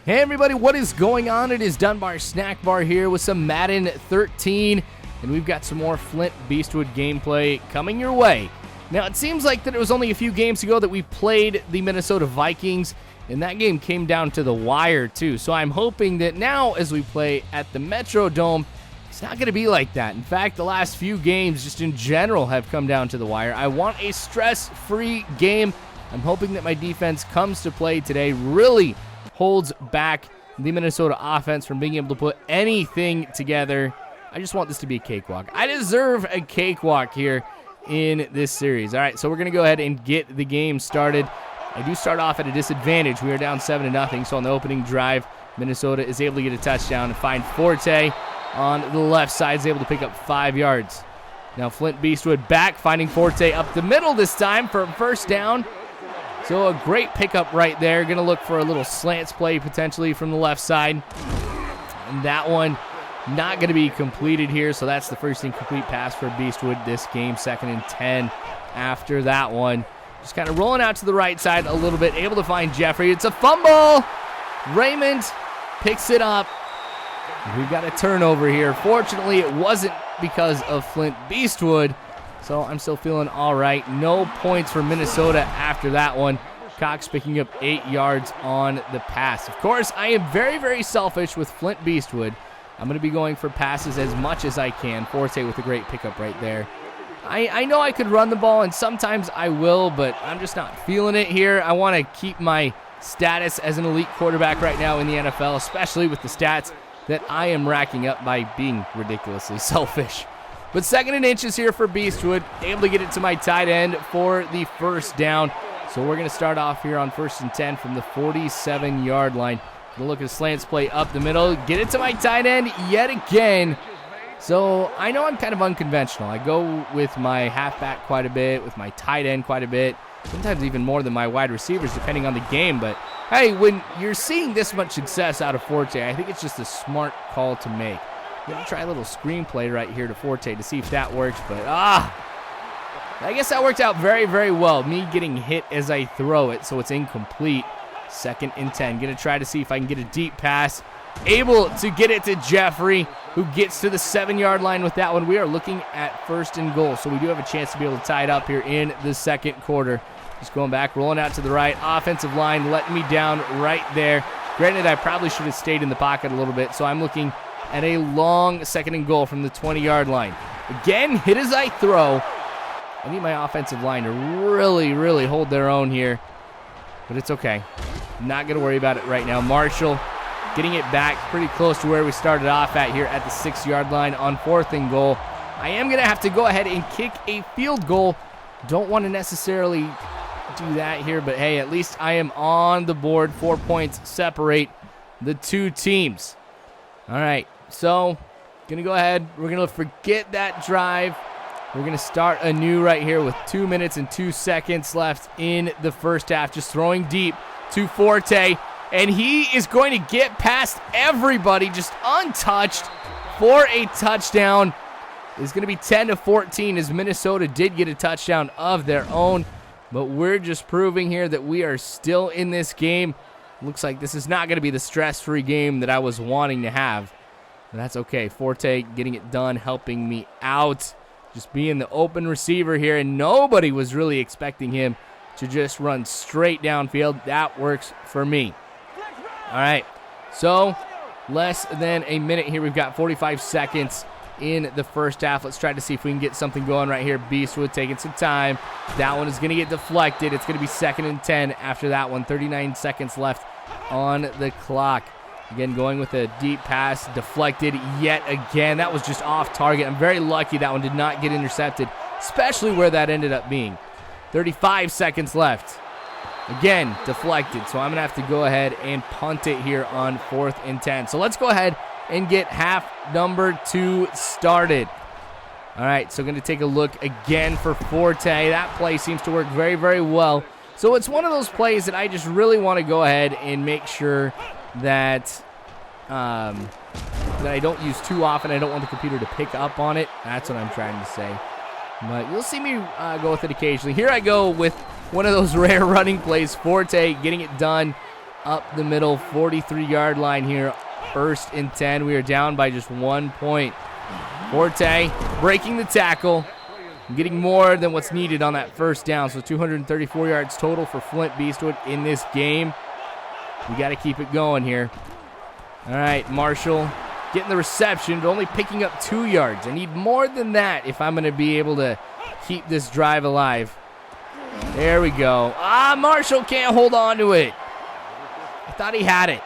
Hey everybody, what is going on? It is Dunbar Snackbar here with some Madden 13, and we've got some more Flint Beastwood gameplay coming your way. Now, it seems like that it was only a few games ago that we played the Minnesota Vikings, and that game came down to the wire too. So I'm hoping that now as we play at the Metrodome, it's not going to be like that. In fact, the last few games just in general have come down to the wire. I want a stress-free game. I'm hoping that my defense comes to play today, really holds back the Minnesota offense from being able to put anything together. I just want this to be a cakewalk. I deserve a cakewalk here in this series. All right, so we're going to go ahead and get the game started. I do start off at a disadvantage. We are down 7-0, so on the opening drive, Minnesota is able to get a touchdown and find Forte on the left side, is able to pick up 5 yards. Now Flint Beastwood back, finding Forte up the middle this time for a first down. So a great pickup right there. Going to look for a little slants play potentially from the left side. And that one not going to be completed here. So that's the first incomplete pass for Beastwood this game. 2nd and 10 after that one. Just kind of rolling out to the right side a little bit. Able to find Jeffrey. It's a fumble. Raymond picks it up. We've got a turnover here. Fortunately, it wasn't because of Flint Beastwood. So I'm still feeling all right. No points for Minnesota after that one. Cox picking up 8 yards on the pass. Of course, I am very, very selfish with Flint Beastwood. I'm going to be going for passes as much as I can. Forte with a great pickup right there. I know I could run the ball, and sometimes I will, but I'm just not feeling it here. I want to keep my status as an elite quarterback right now in the NFL, especially with the stats that I am racking up by being ridiculously selfish. But 2nd and inches here for Beastwood, able to get it to my tight end for the first down. So we're going to start off here on 1st and 10 from the 47-yard line. Going to look at a slants play up the middle, get it to my tight end yet again. So I know I'm kind of unconventional. I go with my halfback quite a bit, with my tight end quite a bit, sometimes even more than my wide receivers depending on the game. But hey, when you're seeing this much success out of Forte, I think it's just a smart call to make. I'm going to try a little screenplay right here to Forte to see if that works, but I guess that worked out very, very well. Me getting hit as I throw it, so it's incomplete. 2nd and 10. Going to try to see if I can get a deep pass. Able to get it to Jeffrey, who gets to the 7-yard line with that one. We are looking at 1st and goal, so we do have a chance to be able to tie it up here in the 2nd quarter. Just going back, rolling out to the right. Offensive line letting me down right there. Granted, I probably should have stayed in the pocket a little bit, so I'm looking at a long 2nd and goal from the 20-yard line. Again, hit as I throw. I need my offensive line to really, really hold their own here, but it's okay. Not going to worry about it right now. Marshall getting it back pretty close to where we started off at here at the 6-yard line on 4th and goal. I am going to have to go ahead and kick a field goal. Don't want to necessarily do that here, but hey, at least I am on the board. 4 points separate the two teams. All right, so going to go ahead. We're going to forget that drive. We're going to start anew right here with 2 minutes and 2 seconds left in the first half. Just throwing deep to Forte, and he is going to get past everybody, just untouched for a touchdown. It's going to be 10-14 as Minnesota did get a touchdown of their own, but we're just proving here that we are still in this game. Looks like this is not going to be the stress-free game that I was wanting to have. But that's okay. Forte getting it done, helping me out. Just being the open receiver here, and nobody was really expecting him to just run straight downfield. That works for me. All right, so less than a minute here. We've got 45 seconds in the first half. Let's try to see if we can get something going right here. Beastwood taking some time. That one is going to get deflected. It's going to be 2nd and 10 after that one. 39 seconds left on the clock. Again, going with a deep pass, deflected yet again. That was just off target. I'm very lucky that one did not get intercepted, especially where that ended up being. 35 seconds left. Again, deflected. So I'm going to have to go ahead and punt it here on 4th and 10. So let's go ahead and get half number 2 started. All right, so going to take a look again for Forte. That play seems to work very, very well. So it's one of those plays that I just really want to go ahead and make sure that I don't use too often. I don't want the computer to pick up on it. That's what I'm trying to say. But you'll see me go with it occasionally. Here I go with one of those rare running plays. Forte getting it done up the middle, 43-yard line here. 1st and 10. We are down by just 1 point. Forte breaking the tackle, getting more than what's needed on that first down. So 234 yards total for Flint Beastwood in this game. We got to keep it going here. All right, Marshall getting the reception, but only picking up 2 yards. I need more than that if I'm going to be able to keep this drive alive. There we go. Marshall can't hold on to it. I thought he had it.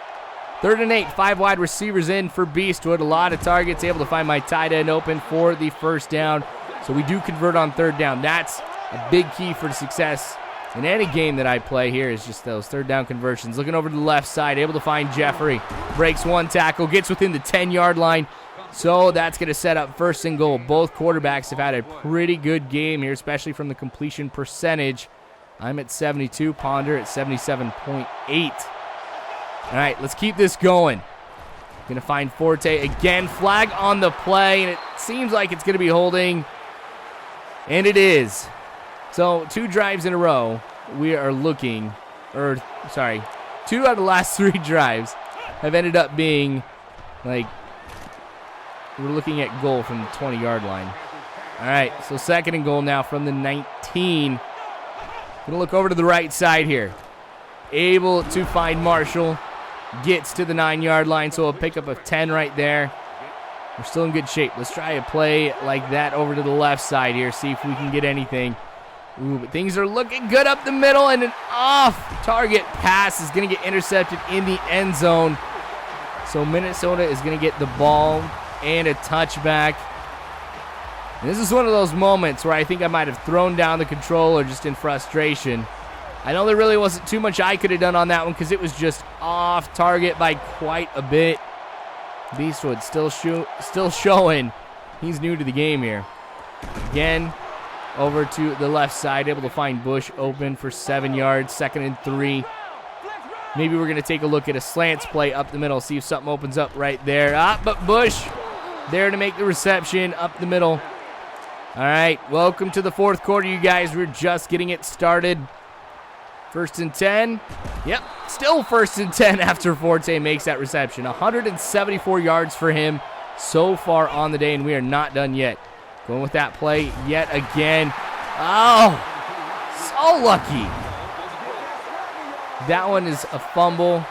3rd and 8, 5 wide receivers in for Beastwood. A lot of targets, able to find my tight end open for the first down. So we do convert on 3rd down. That's a big key for success in any game that I play here, is just those 3rd down conversions. Looking over to the left side, able to find Jeffrey. Breaks 1 tackle, gets within the 10-yard line. So that's going to set up 1st and goal. Both quarterbacks have had a pretty good game here, especially from the completion percentage. I'm at 72, Ponder at 77.8. All right, let's keep this going. Going to find Forte again. Flag on the play, and it seems like it's going to be holding. And it is. So 2 drives in a row, we are looking, 2 out of the last 3 drives have ended up being, like, we're looking at goal from the 20-yard line. All right, so 2nd and goal now from the 19. Going to look over to the right side here. Able to find Marshall. Gets to the 9-yard line, so a pickup of 10 right there. We're still in good shape. Let's try a play like that over to the left side here, see if we can get anything. Ooh, but things are looking good up the middle, and an off-target pass is going to get intercepted in the end zone. So Minnesota is going to get the ball and a touchback. And this is one of those moments where I think I might have thrown down the controller just in frustration. I know there really wasn't too much I could have done on that one because it was just off target by quite a bit. Beastwood still showing he's new to the game here. Again, over to the left side, able to find Bush open for 7 yards, 2nd and 3. Maybe we're going to take a look at a slants play up the middle, see if something opens up right there. But Bush there to make the reception up the middle. All right, welcome to the 4th quarter, you guys. We're just getting it started. 1st and 10. Yep, still 1st and 10 after Forte makes that reception. 174 yards for him so far on the day, and we are not done yet. Going with that play yet again. Oh, so lucky. That one is a fumble.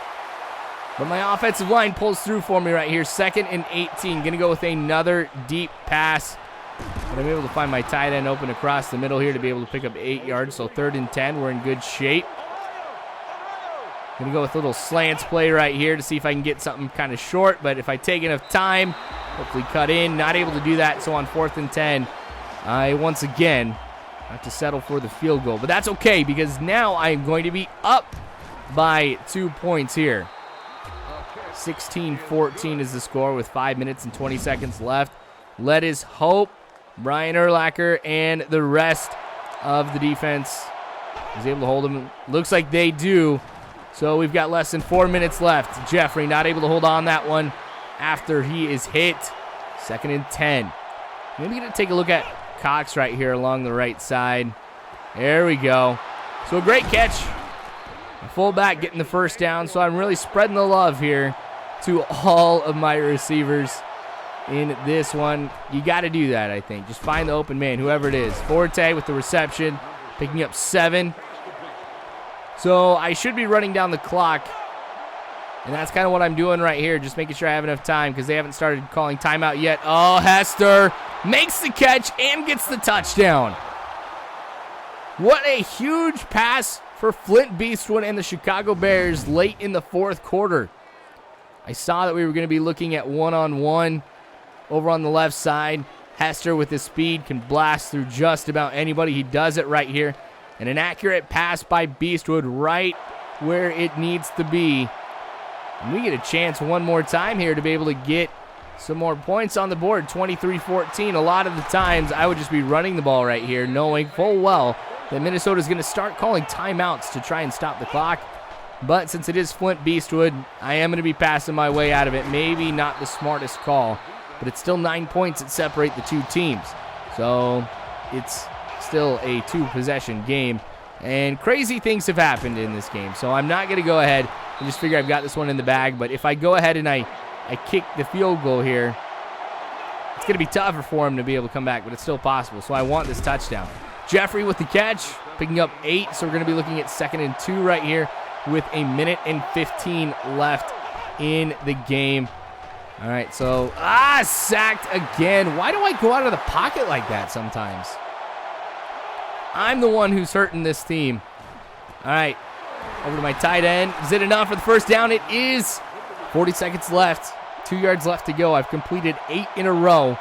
But my offensive line pulls through for me right here. 2nd and 18. Going to go with another deep pass. But I'm able to find my tight end open across the middle here to be able to pick up 8 yards. So 3rd and 10, we're in good shape. Going to go with a little slants play right here to see if I can get something kind of short. But if I take enough time, hopefully cut in. Not able to do that, so on 4th and 10, I once again have to settle for the field goal. But that's okay because now I'm going to be up by 2 points here. 16-14 is the score with 5 minutes and 20 seconds left. Let us hope Brian Urlacher and the rest of the defense is able to hold him. Looks like they do. So we've got less than 4 minutes left. Jeffrey not able to hold on that one after he is hit. 2nd and 10. Maybe going to take a look at Cox right here along the right side. There we go. So a great catch. A fullback getting the first down. So I'm really spreading the love here to all of my receivers in this one. You got to do that, I think. Just find the open man, whoever it is. Forte with the reception, picking up 7. So I should be running down the clock, and that's kind of what I'm doing right here, just making sure I have enough time because they haven't started calling timeout yet. Oh, Hester makes the catch and gets the touchdown. What a huge pass for Flint Beastwood and the Chicago Bears late in the 4th quarter. I saw that we were going to be looking at one-on-one over on the left side. Hester with his speed can blast through just about anybody. He does it right here. And an accurate pass by Beastwood right where it needs to be. And we get a chance one more time here to be able to get some more points on the board. 23-14. A lot of the times I would just be running the ball right here, knowing full well that Minnesota is going to start calling timeouts to try and stop the clock. But since it is Flint Beastwood, I am going to be passing my way out of it. Maybe not the smartest call, but it's still 9 points that separate the two teams. So it's still a 2-possession game. And crazy things have happened in this game. So I'm not going to go ahead and just figure I've got this one in the bag. But if I go ahead and I kick the field goal here, it's going to be tougher for him to be able to come back, but it's still possible. So I want this touchdown. Jeffrey with the catch, picking up 8. So we're going to be looking at 2nd and 2 right here with 1:15 left in the game. All right, so, sacked again. Why do I go out of the pocket like that sometimes? I'm the one who's hurting this team. All right, over to my tight end. Is it enough for the first down? It is. 40 seconds left. 2 yards left to go. I've completed 8 in a row.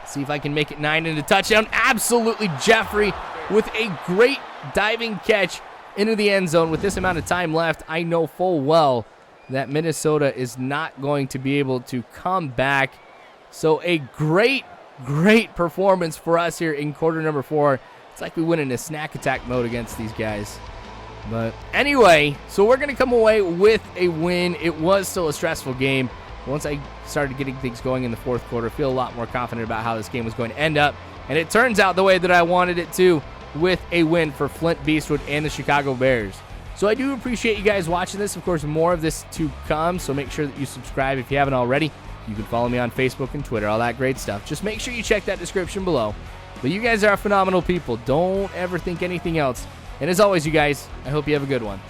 See if I can make it 9 into touchdown. Absolutely, Jeffrey with a great diving catch into the end zone. With this amount of time left, I know full well that Minnesota is not going to be able to come back. So a great performance for us here in quarter number 4. It's like we went into snack attack mode against these guys. But anyway, so we're going to come away with a win. It was still a stressful game. Once I started getting things going in the fourth quarter, I feel a lot more confident about how this game was going to end up. And it turns out the way that I wanted it to, with a win for Flint Beastwood and the Chicago Bears. So I do appreciate you guys watching this. Of course, more of this to come, so make sure that you subscribe if you haven't already. You can follow me on Facebook and Twitter, all that great stuff. Just make sure you check that description below. But you guys are phenomenal people. Don't ever think anything else. And as always, you guys, I hope you have a good one.